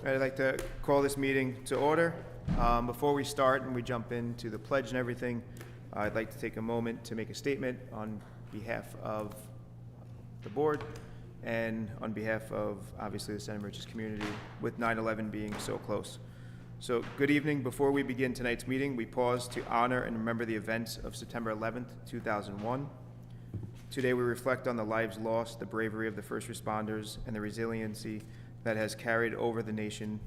I'd like to call this meeting to order. Before we start and we jump into the pledge and everything, I'd like to take a moment to make a statement on behalf of the board and on behalf of, obviously, the Center Richards community, with 9/11 being so close. So, good evening. Before we begin tonight's meeting, we pause to honor and remember the events of September 11th, 2001. Today, we reflect on the lives lost, the bravery of the first responders, and the resiliency that has carried over the nation.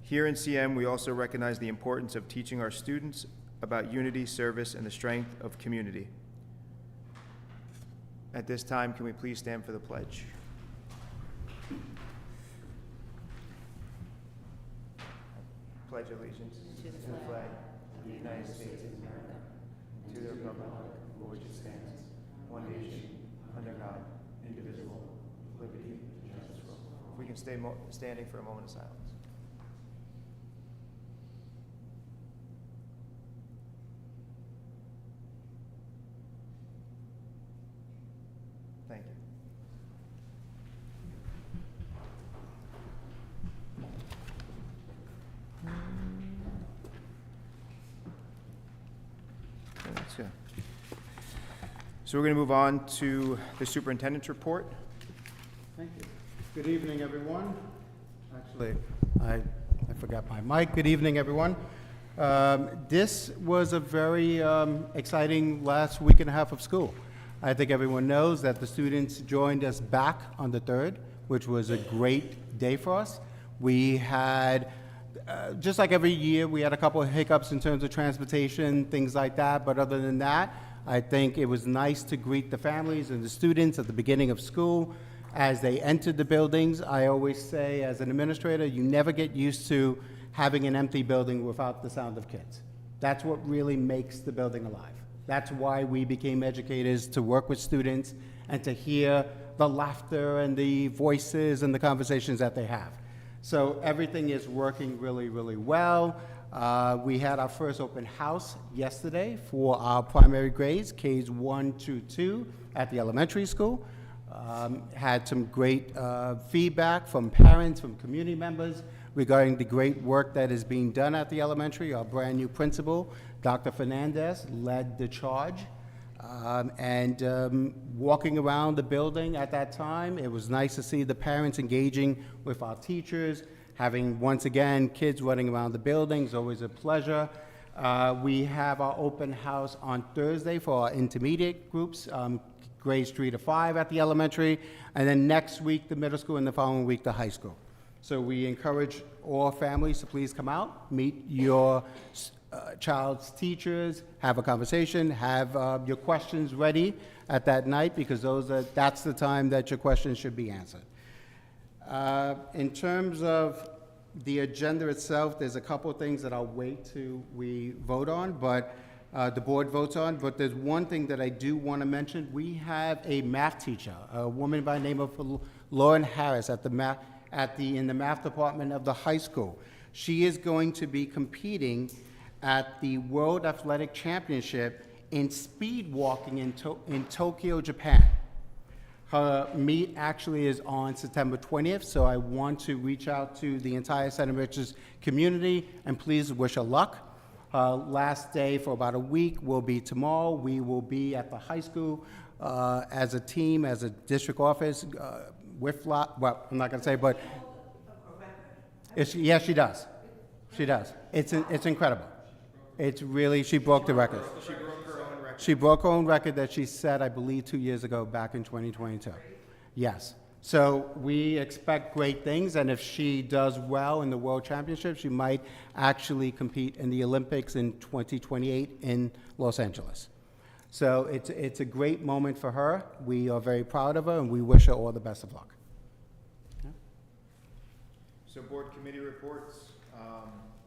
Here in CM, we also recognize the importance of teaching our students about unity, service, and the strength of community. At this time, can we please stand for the pledge? Pledge allegiance to the flag of the United States of America, to the republic for which it stands, one nation, under God, indivisible, with liberty and justice for all. If we can stay standing for a moment of silence. Thank you. So we're going to move on to the superintendent's report. Thank you. Good evening, everyone. Actually, I forgot my mic. Good evening, everyone. This was a very exciting last week and a half of school. I think everyone knows that the students joined us back on the 3rd, which was a great day for us. We had, just like every year, we had a couple of hiccups in terms of transportation, things like that, but other than that, I think it was nice to greet the families and the students at the beginning of school. As they entered the buildings, I always say, as an administrator, you never get used to having an empty building without the sound of kids. That's what really makes the building alive. That's why we became educators, to work with students and to hear the laughter and the voices and the conversations that they have. So everything is working really, really well. We had our first open house yesterday for our primary grades, Ks 1 to 2 at the elementary school. Had some great feedback from parents, from community members regarding the great work that is being done at the elementary. Our brand new principal, Dr. Fernandez, led the charge. Walking around the building at that time, it was nice to see the parents engaging with our teachers, having, once again, kids running around the building is always a pleasure. We have our open house on Thursday for our intermediate groups, grades 3 to 5 at the elementary, and then next week, the middle school, and the following week, the high school. So we encourage all families to please come out, meet your child's teachers, have a conversation, have your questions ready at that night, because that's the time that your questions should be answered. In terms of the agenda itself, there's a couple of things that I'll wait till we vote on, but the board votes on, but there's one thing that I do want to mention. We have a math teacher, a woman by the name of Lauren Harris in the math department of the high school. She is going to be competing at the World Athletic Championship in speed walking in Tokyo, Japan. Her meet actually is on September 20th, so I want to reach out to the entire Center Richards community and please wish her luck. Last day for about a week will be tomorrow. We will be at the high school as a team, as a district office, well, I'm not going to say, but yes, she does. She does. It's incredible. It's really, she broke the record. She broke her own record. She broke her own record that she set, I believe, 2 years ago, back in 2022. Yes. So we expect great things, and if she does well in the World Championship, she might actually compete in the Olympics in 2028 in Los Angeles. So it's a great moment for her. We are very proud of her, and we wish her all the best of luck. Yeah. So board committee reports.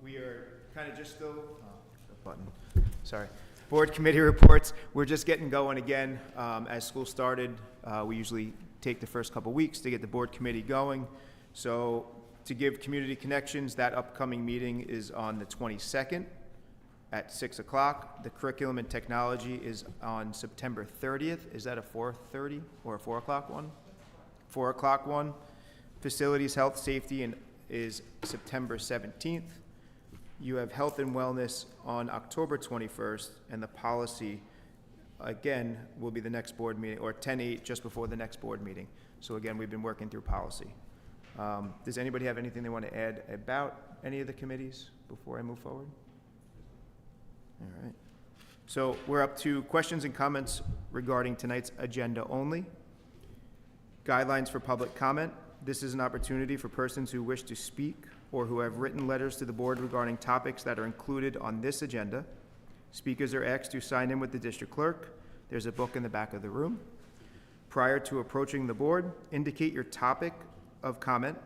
We are kind of just still, sorry. Board committee reports. We're just getting going again. As school started, we usually take the first couple weeks to get the board committee going. So to give community connections, that upcoming meeting is on the 22nd at 6 o'clock. The curriculum and technology is on September 30th. Is that a 4:30 or a 4 o'clock one? 4 o'clock one. Facilities, Health, Safety, and is September 17th. You have Health and Wellness on October 21st, and the policy, again, will be the next board meeting, or 10/8, just before the next board meeting. So again, we've been working through policy. Does anybody have anything they want to add about any of the committees before I move forward? All right. So we're up to questions and comments regarding tonight's agenda only. Guidelines for public comment. This is an opportunity for persons who wish to speak or who have written letters to the board regarding topics that are included on this agenda. Speakers are asked to sign in with the district clerk. There's a book in the back of the room. Prior to approaching the board, indicate your topic of comment.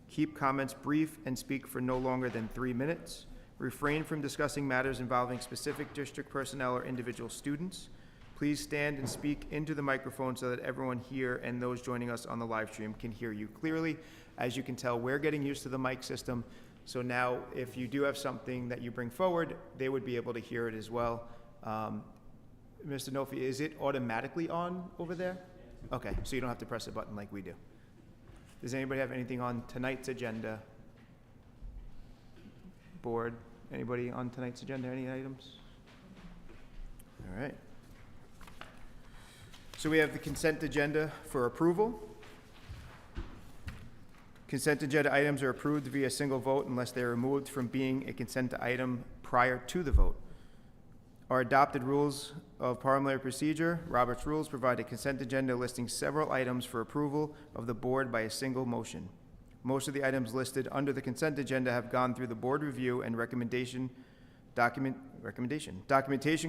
Keep comments brief and speak for no longer than 3 minutes. Refrain from discussing matters involving specific district personnel or individual students. Please stand and speak into the microphone so that everyone here and those joining us on the live stream can hear you clearly. As you can tell, we're getting used to the mic system, so now if you do have something that you bring forward, they would be able to hear it as well. Mr. Nofi, is it automatically on over there? Okay, so you don't have to press a button like we do. Does anybody have anything on tonight's agenda? Board, anybody on tonight's agenda, any items? All right. So we have the consent agenda for approval. Consent agenda items are approved via single vote unless they are removed from being a consent item prior to the vote. Our adopted rules of parliamentary procedure, Robert's Rules, provide a consent agenda listing several items for approval of the board by a single motion. Most of the items listed under the consent agenda have gone through the board review and documentation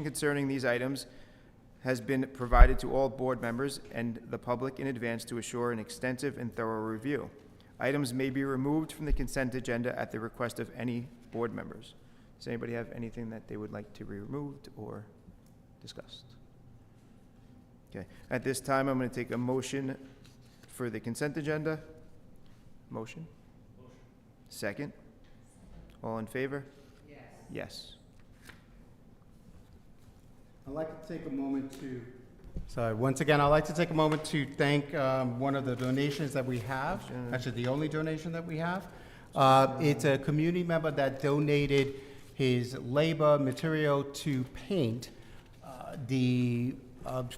concerning these items has been provided to all board members and the public in advance to assure an extensive and thorough review. Items may be removed from the consent agenda at the request of any board members. Does anybody have anything that they would like to be removed or discussed? Okay, at this time, I'm going to take a motion for the consent agenda. Motion? Second? All in favor? Yes. Yes. I'd like to take a moment to, once again, I'd like to take a moment to thank one of the donations that we have, actually the only donation that we have. It's a community member that donated his labor material to paint the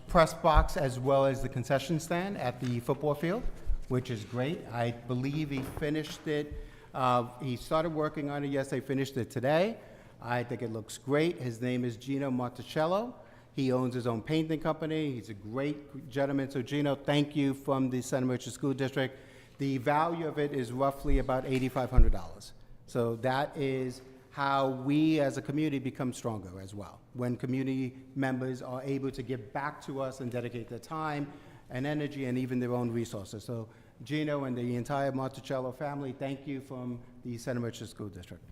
press box as well as the concession stand at the football field, which is great. I believe he finished it. He started working on it yesterday, finished it today. I think it looks great. His name is Gino Monticello. He owns his own painting company. He's a great gentleman. So Gino, thank you from the Center Merchant School District. The value of it is roughly about $8,500. So that is how we as a community become stronger as well. When community members are able to give back to us and dedicate their time and energy and even their own resources. So Gino and the entire Monticello family, thank you from the Center Merchant School District.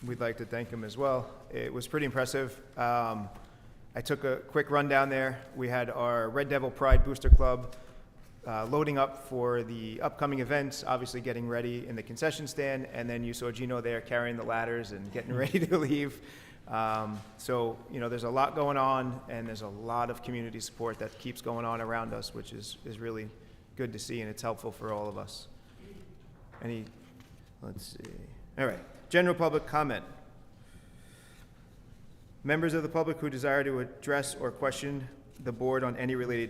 We'd like to thank him as well. It was pretty impressive. I took a quick run down there. We had our Red Devil Pride Booster Club loading up for the upcoming events, obviously getting ready in the concession stand, and then you saw Gino there carrying the ladders and getting ready to leave. So, you know, there's a lot going on, and there's a lot of community support that keeps going on around us, which is really good to see, and it's helpful for all of us. Let's see. All right. General public comment. Members of the public who desire to address or question the board on any related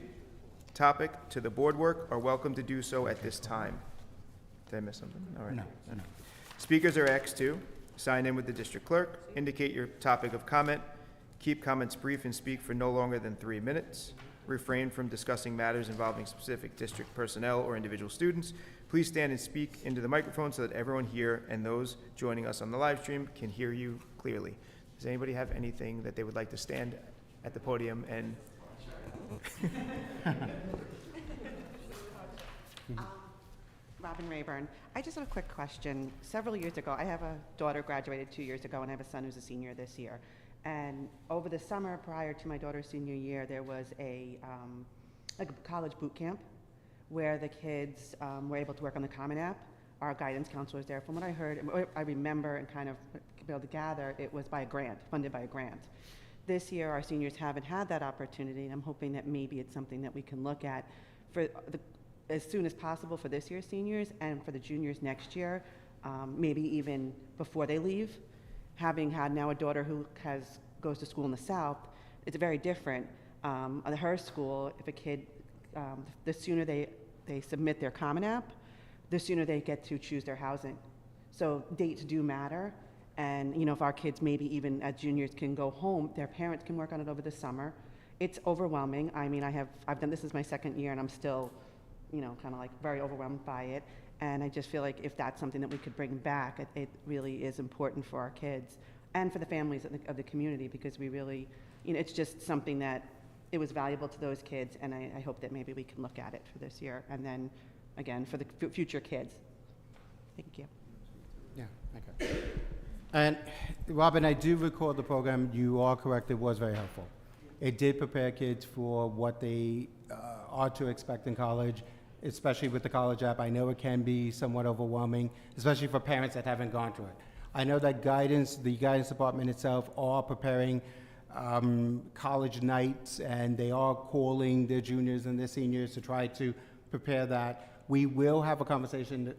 topic to the board work are welcome to do so at this time. Did I miss something? All right. No. Speakers are asked to sign in with the district clerk, indicate your topic of comment, keep comments brief and speak for no longer than 3 minutes, refrain from discussing matters involving specific district personnel or individual students. Please stand and speak into the microphone so that everyone here and those joining us on the live stream can hear you clearly. Does anybody have anything that they would like to stand at the podium and... Robin Rayburn. I just have a quick question. Several years ago, I have a daughter graduated 2 years ago, and I have a son who's a senior this year. And over the summer prior to my daughter's senior year, there was like a college boot camp where the kids were able to work on the Common App. Our guidance counselor was there. From what I heard, and I remember and kind of be able to gather, it was by a grant, funded by a grant. This year, our seniors haven't had that opportunity, and I'm hoping that maybe it's something that we can look at for as soon as possible for this year's seniors and for the juniors next year, maybe even before they leave. Having had now a daughter who goes to school in the South, it's very different. At her school, if a kid, the sooner they submit their Common App, the sooner they get to choose their housing. So dates do matter. And, if our kids maybe even as juniors can go home, their parents can work on it over the summer. It's overwhelming. I mean, I've done, this is my second year and I'm still, kind of like very overwhelmed by it. And I just feel like if that's something that we could bring back, it really is important for our kids and for the families of the community, because we really, it's just something that it was valuable to those kids, and I hope that maybe we can look at it for this year, and then, again, for the future kids. Thank you. Yeah, okay. And Robin, I do record the program. You are correct, it was very helpful. It did prepare kids for what they are to expect in college, especially with the college app. I know it can be somewhat overwhelming, especially for parents that haven't gone through it. I know that the guidance department itself are preparing college nights, and they are calling their juniors and their seniors to try to prepare that. We will have a conversation,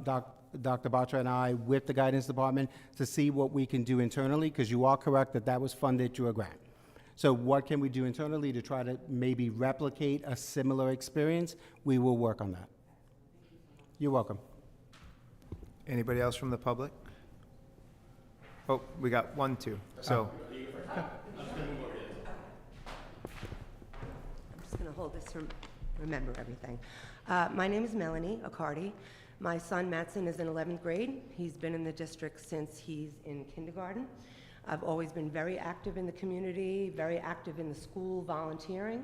Dr. Batra and I, with the guidance department to see what we can do internally, because you are correct that was funded through a grant. So what can we do internally to try to maybe replicate a similar experience? We will work on that. You're welcome. Anybody else from the public? Oh, we got 1, 2. So, I'm just going to hold this to remember everything. My name is Melanie Accardi. My son, Mattson, is in 11th grade. He's been in the district since he's in kindergarten. I've always been very active in the community, very active in the school, volunteering.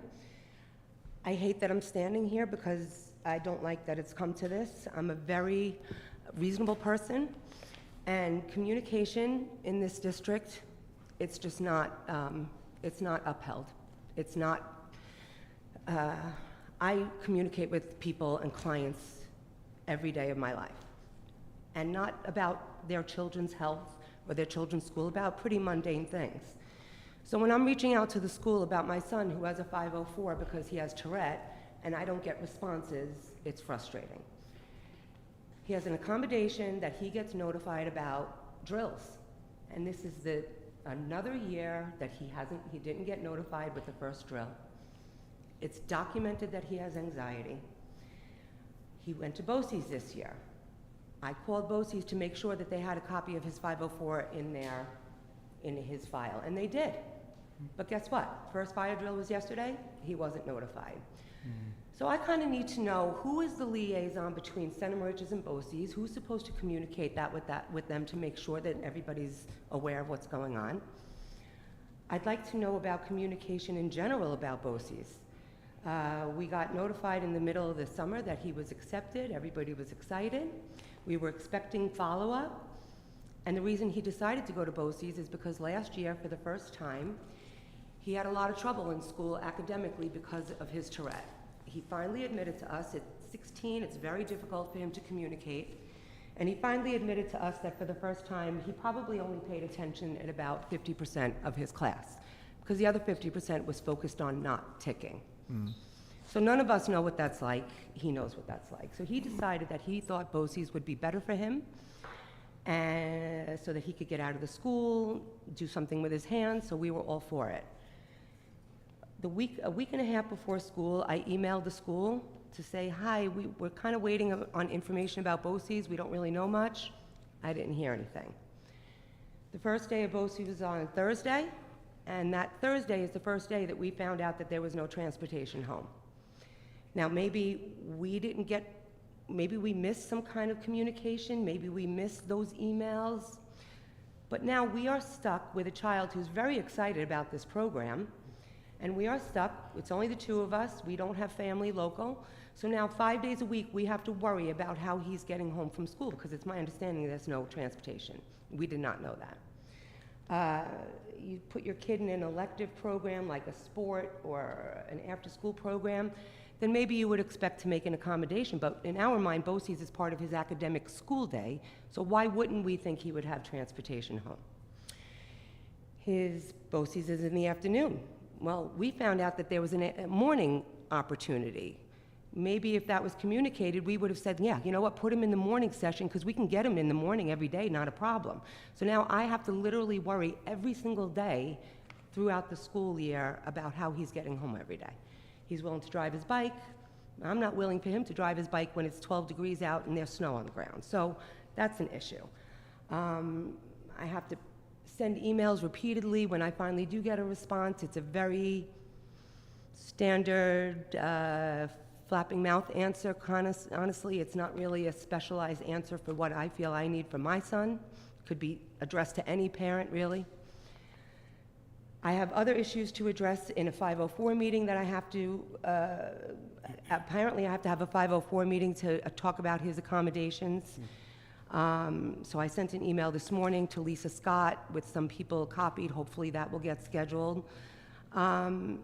I hate that I'm standing here because I don't like that it's come to this. I'm a very reasonable person, and communication in this district, it's just not, it's not upheld. It's not, I communicate with people and clients every day of my life, and not about their children's health or their children's school, about pretty mundane things. So when I'm reaching out to the school about my son who has a 504 because he has Tourette, and I don't get responses, it's frustrating. He has an accommodation that he gets notified about drills, and this is another year that he didn't get notified with the first drill. It's documented that he has anxiety. He went to BOCES this year. I called BOCES to make sure that they had a copy of his 504 in his file, and they did. But guess what? First fire drill was yesterday. He wasn't notified. So I kind of need to know who is the liaison between Center Merchants and BOCES, who's supposed to communicate with them to make sure that everybody's aware of what's going on. I'd like to know about communication in general about BOCES. We got notified in the middle of the summer that he was accepted. Everybody was excited. We were expecting follow-up. And the reason he decided to go to BOCES is because last year, for the first time, he had a lot of trouble in school academically because of his Tourette. He finally admitted to us at 16, it's very difficult for him to communicate. And he finally admitted to us that for the first time, he probably only paid attention at about 50% of his class, because the other 50% was focused on not ticking. So none of us know what that's like. He knows what that's like. So he decided that he thought BOCES would be better for him, and so that he could get out of the school, do something with his hands, so we were all for it. A week and a half before school, I emailed the school to say, hi, we're kind of waiting on information about BOCES. We don't really know much. I didn't hear anything. The first day of BOCES was on Thursday, and that Thursday is the first day that we found out that there was no transportation home. Now, maybe we missed some kind of communication, maybe we missed those emails, but now we are stuck with a child who's very excited about this program, and we are stuck. It's only the two of us. We don't have family local. So now 5 days a week, we have to worry about how he's getting home from school, because it's my understanding there's no transportation. We did not know that. You put your kid in an elective program like a sport or an after-school program, then maybe you would expect to make an accommodation. But in our mind, BOCES is part of his academic school day, so why wouldn't we think he would have transportation home? His BOCES is in the afternoon. Well, we found out that there was a morning opportunity. maybe if that was communicated, we would have said, yeah, you know what, put him in the morning session, because we can get him in the morning every day, not a problem. So now I have to literally worry every single day throughout the school year about how he's getting home every day. He's willing to drive his bike. I'm not willing for him to drive his bike when it's 12 degrees out and there's snow on the ground. So that's an issue. I have to send emails repeatedly. When I finally do get a response, it's a very standard flapping mouth answer. Honestly, it's not really a specialized answer for what I feel I need for my son. Could be addressed to any parent, really. I have other issues to address in a 504 meeting that I have to, apparently I have to have a 504 meeting to talk about his accommodations. So I sent an email this morning to Lisa Scott with some people copied. Hopefully that will get scheduled. Yeah,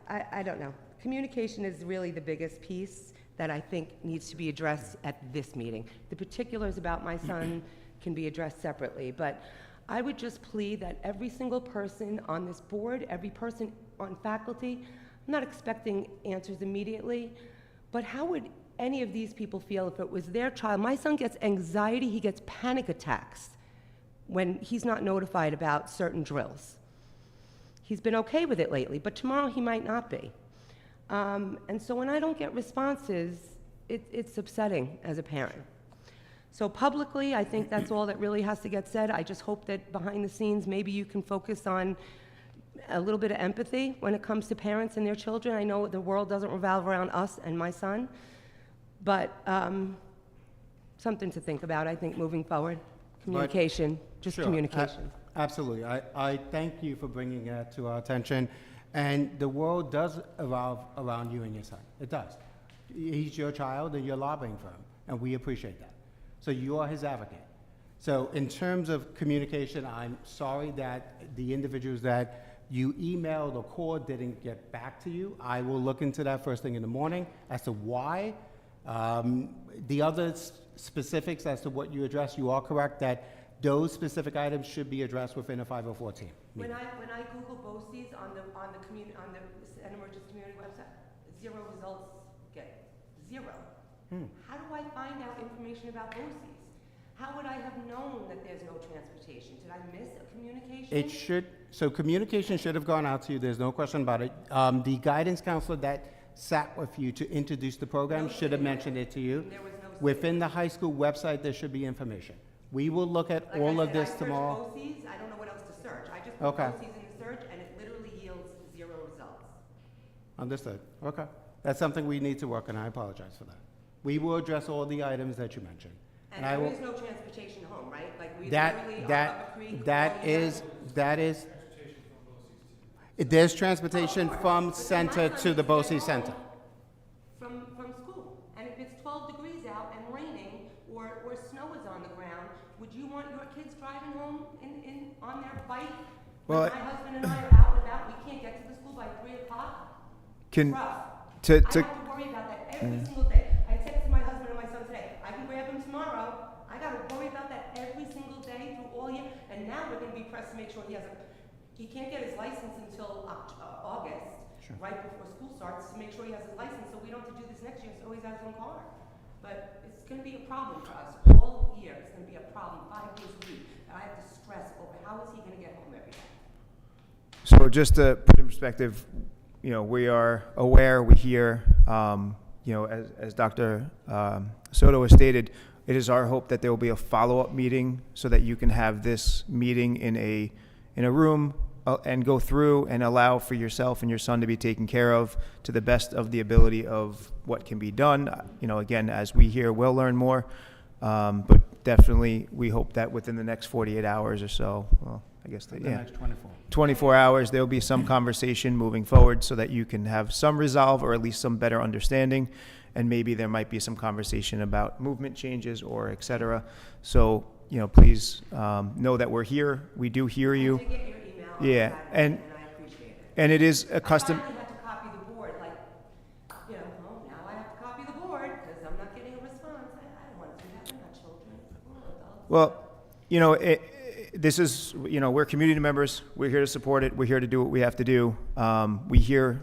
I don't know. Communication is really the biggest piece that I think needs to be addressed at this meeting. The particulars about my son can be addressed separately, but I would just plead that every single person on this board, every person on faculty, I'm not expecting answers immediately, but how would any of these people feel if it was their child? My son gets anxiety, he gets panic attacks when he's not notified about certain drills. He's been okay with it lately, but tomorrow he might not be. And so when I don't get responses, it's upsetting as a parent. So publicly, I think that's all that really has to get said. I just hope that behind the scenes, maybe you can focus on a little bit of empathy when it comes to parents and their children. I know the world doesn't revolve around us and my son, but something to think about, I think, moving forward. Communication, just Sure. communication. Absolutely. I thank you for bringing that to our attention. And the world does evolve around you and your son. It does. He's your child, and you're lobbying for him, and we appreciate that. So you are his advocate. So in terms of communication, I'm sorry that the individuals that you emailed or called didn't get back to you. I will look into that first thing in the morning as to why. The other specifics as to what you addressed, you are correct that those specific items should be addressed within a 504 team. When I Google BOCES on the Santa Merchants community website, 0 results get 0. How do I find out information about BOCES? How would I have known that there's no transportation? Did I miss a communication? So communication should have gone out to you, there's no question about it. The guidance counselor that sat with you to introduce the program should have mentioned it to you. There was no Within the high school website, there should be information. We will look at Like all I of said, this I searched tomorrow. BOCES, I don't know what else to search. I just put Okay. BOCES in the search, and it literally yields 0 results. Understood, okay. That's something we need to work on, I apologize for that. We will address all the items that you mentioned. And I there will. is no transportation home, right? Like, we literally are up a creek. There's transportation from center to the BOCES center. From school. And if it's 12 degrees out and raining, or snow is on the ground, would you want your kids driving home on their bike? Well, When my husband and I are out and about, we can't get to the school by 3 o'clock? Can, It's rough. to, I have to worry about that every single day. I said to my husband and my son today, I can grab him tomorrow. I gotta worry about that every single day through all year. And now we're gonna be pressed to make sure he can't get his license until August, right before school starts, to make sure he has his license, so we don't have to do this next year, so he's has his own car. But it's gonna be a problem for us all year. It's gonna be a problem 5 days a week. And I have to stress over how is he gonna get home every day? so just to put in perspective, we are aware, we hear, as Dr. Soto has stated, it is our hope that there will be a follow-up meeting so that you can have this meeting in a room and go through and allow for yourself and your son to be taken care of to the best of the ability of what can be done. Again, as we hear, we'll learn more, but definitely we hope that within the next 48 hours or so, well, I guess, The next 24. 24 hours, there'll be some conversation moving forward so that you can have some resolve or at least some better understanding. And maybe there might be some conversation about movement changes or et cetera. So, please know that we're here. We do hear you. I did get your email on Yeah, Saturday, and I appreciate it. And it is a custom. I finally had to copy the board, now I have to copy the board, because I'm not getting a response. I don't want to do that, we're not children, we're adults. Well, this is, we're community members. We're here to support it. We're here to do what we have to do. We hear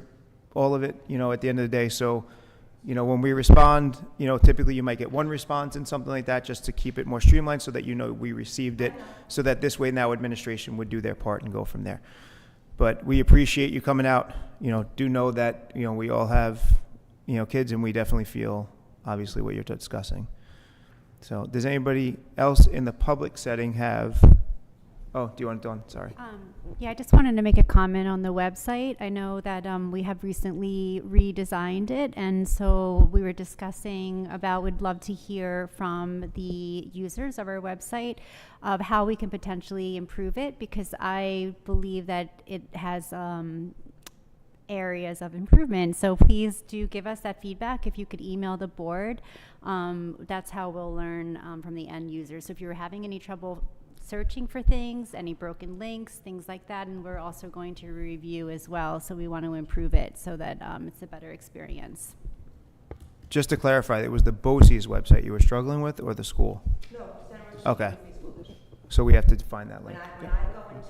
all of it, at the end of the day. So, when we respond, typically you might get one response and something like that, just to keep it more streamlined so that we received it, so that this way now administration would do their part and go from there. But we appreciate you coming out. Do know that, we all have, kids, and we definitely feel, obviously, what you're discussing. So does anybody else in the public setting have, do you want it done? Sorry. Yeah, I just wanted to make a comment on the website. I know that we have recently redesigned it, and so we were discussing about, would love to hear from the users of our website of how we can potentially improve it, because I believe that it has areas of improvement. So please do give us that feedback. If you could email the board, that's how we'll learn from the end user. So if you're having any trouble searching for things, any broken links, things like that, and we're also going to review as well. So we want to improve it so that it's a better experience. Just to clarify, it was the BOCES website you were struggling with, or the school? No, Center Ridge Okay. Community School District. So we have to find that When link. I go into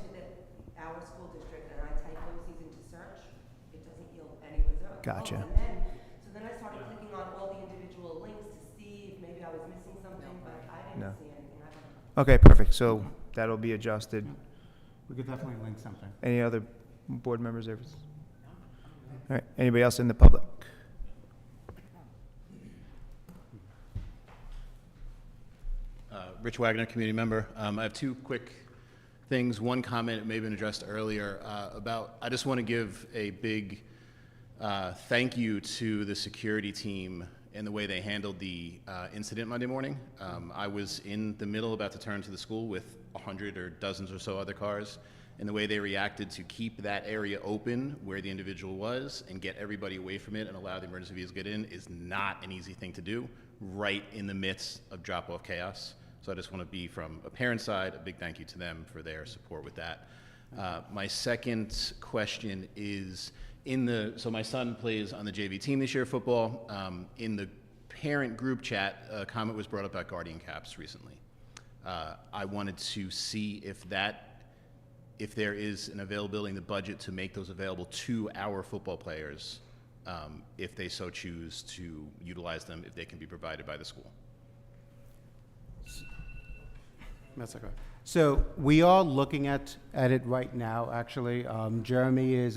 our school district and I type BOCES into search, it doesn't yield any results. Gotcha. So then I started clicking on all the individual links to see if maybe I was missing something, but I No. didn't see anything. I don't know. Okay, perfect. So that'll be adjusted. We could definitely link something. Any other board members? All right. Anybody else in the public? Rich Wagner, community member. I have two quick things. One comment, it may have been addressed earlier, I just want to give a big thank you to the security team and the way they handled the incident Monday morning. I was in the middle, about to turn to the school with 100 or dozens or so other cars, and the way they reacted to keep that area open where the individual was and get everybody away from it and allow the emergency vehicles to get in is not an easy thing to do right in the midst of drop-off chaos. So I just want to be, from a parent side, a big thank you to them for their support with that. My second question is, so my son plays on the JV team this year, football. In the parent group chat, a comment was brought up about guardian caps recently. I wanted to see if there is an availability in the budget to make those available to our football players, if they so choose to utilize them, if they can be provided by the school. That's okay. So we are looking at it right now, actually. Jeremy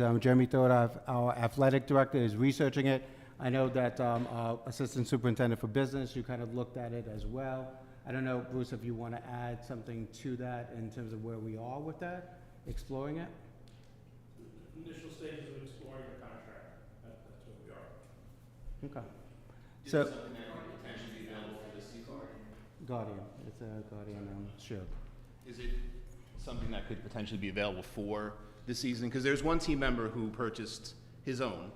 Thorpe, our athletic director, is researching it. I know that our assistant superintendent for business, you kind of looked at it as well. I don't know, Bruce, if you want to add something to that in terms of where we are with that, exploring it? Initial stages of exploring the contract. That's where we are. Okay. Is So, it something that could potentially be available for the C-card? Guardian, it's a Guardian shield. Is it something that could potentially be available for this season? Because there's one team member who purchased his own,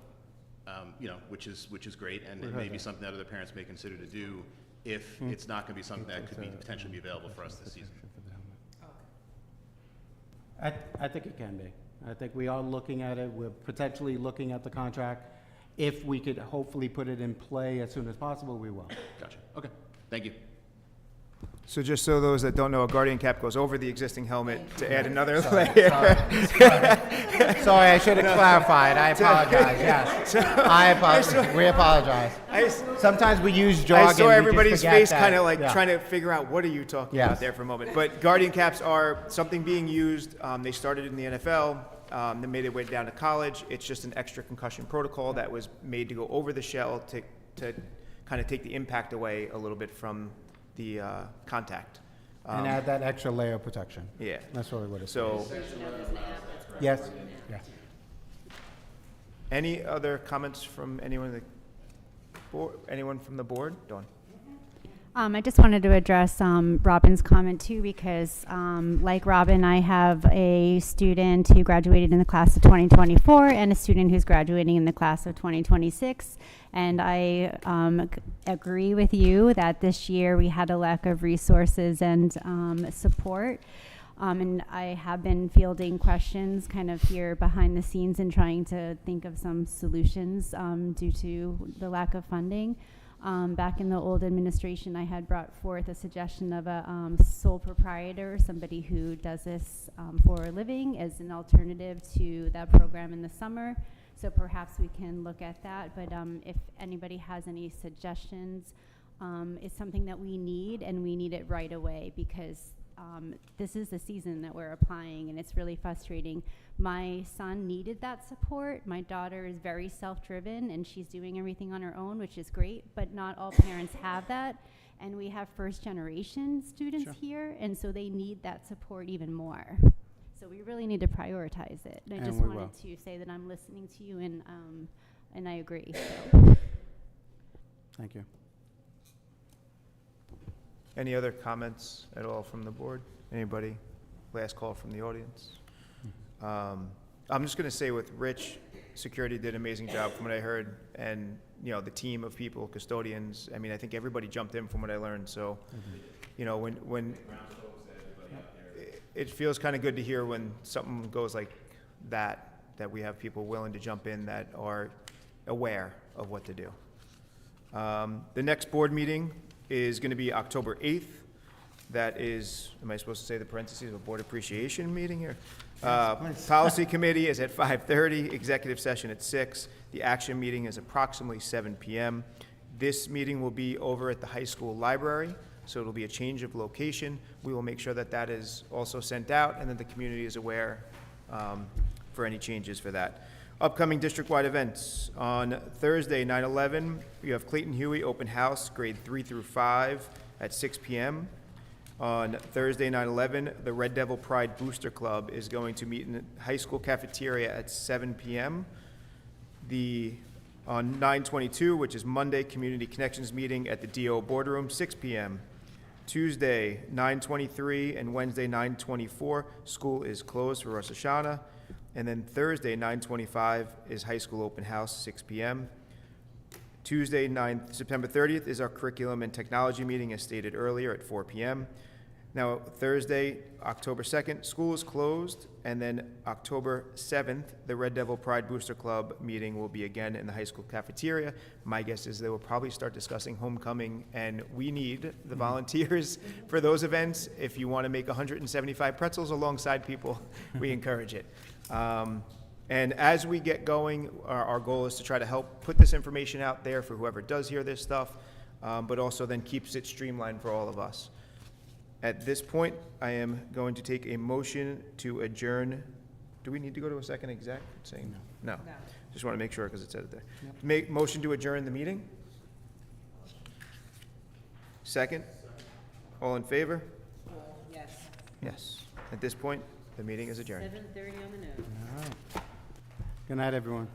which is great, and it may be something that other parents may consider to do if it's not going to be something that could potentially be available for us this season. I think it can be. I think we are looking at it. We're potentially looking at the contract. If we could hopefully put it in play as soon as possible, we will. Gotcha. Okay. Thank you. So just so those that don't know, a guardian cap goes over the existing helmet to add another layer. Sorry, I should have clarified. I apologize, yes. I apologize. We apologize. Sometimes we use jargon. I saw everybody's face kind of yeah. trying to figure out what are you talking Yes. about there for a moment. But guardian caps are something being used. They started in the NFL. They made their way down to college. It's just an extra concussion protocol that was made to go over the shell to kind of take the impact away a little bit from the contact. And add that extra layer of protection. Yeah. That's really what it's. So Yes, yeah. any other comments from anyone in the board? Anyone from the board? Dawn? I just wanted to address Robin's comment too, because like Robin, I have a student who graduated in the class of 2024 and a student who's graduating in the class of 2026. And I agree with you that this year we had a lack of resources and support. And I have been fielding questions kind of here behind the scenes and trying to think of some solutions due to the lack of funding. Back in the old administration, I had brought forth a suggestion of a sole proprietor, somebody who does this for a living, as an alternative to that program in the summer. So perhaps we can look at that, but if anybody has any suggestions, it's something that we need, and we need it right away, because this is the season that we're applying, and it's really frustrating. My son needed that support. My daughter is very self-driven, and she's doing everything on her own, which is great, but not all parents have that. And we have first-generation students here, and so they need that support even more. So we really need to prioritize it. And I And just we wanted will. to say that I'm listening to you, and I agree. So. Thank you. Any other comments at all from the board? Anybody? Last call from the audience. I'm just going to say with Rich, security did an amazing job from what I heard, and the team of people, custodians. I mean, I think everybody jumped in from what I learned. So, when it feels kind of good to hear when something goes like that we have people willing to jump in that are aware of what to do. The next board meeting is going to be October 8th. That is, am I supposed to say the parentheses of a board appreciation meeting here? Policy committee is at 5:30, executive session at 6. The action meeting is approximately 7 p.m. This meeting will be over at the high school library, so it'll be a change of location. We will make sure that that is also sent out, and that the community is aware for any changes for that. Upcoming district-wide events. On Thursday, 9/11, you have Clayton Huey Open House, grade 3 through 5 at 6 p.m. On Thursday, 9/11, the Red Devil Pride Booster Club is going to meet in the high school cafeteria at 7 p.m. On 9/22, which is Monday, Community Connections meeting at the DO Boardroom, 6 p.m. Tuesday, 9/23, and Wednesday, 9/24, school is closed for Rosh Hashanah. And then Thursday, 9/25, is high school open house, 6 p.m. Tuesday, September 30th, is our curriculum and technology meeting, as stated earlier, at 4 p.m. Now, Thursday, October 2nd, school is closed, and then October 7th, the Red Devil Pride Booster Club meeting will be again in the high school cafeteria. My guess is they will probably start discussing homecoming, and we need the volunteers for those events. If you want to make 175 pretzels alongside people, we encourage it. And as we get going, our goal is to try to help put this information out there for whoever does hear this stuff, but also then keeps it streamlined for all of us. At this point, I am going to take a motion to adjourn. Do we need to go to a second exec? Saying no. Just want to make sure because it said it there. Make motion to adjourn the meeting. Second. All in favor? Yes. Yes. At this point, the meeting is adjourned. 7:30 on the nose. All right. Good night, everyone.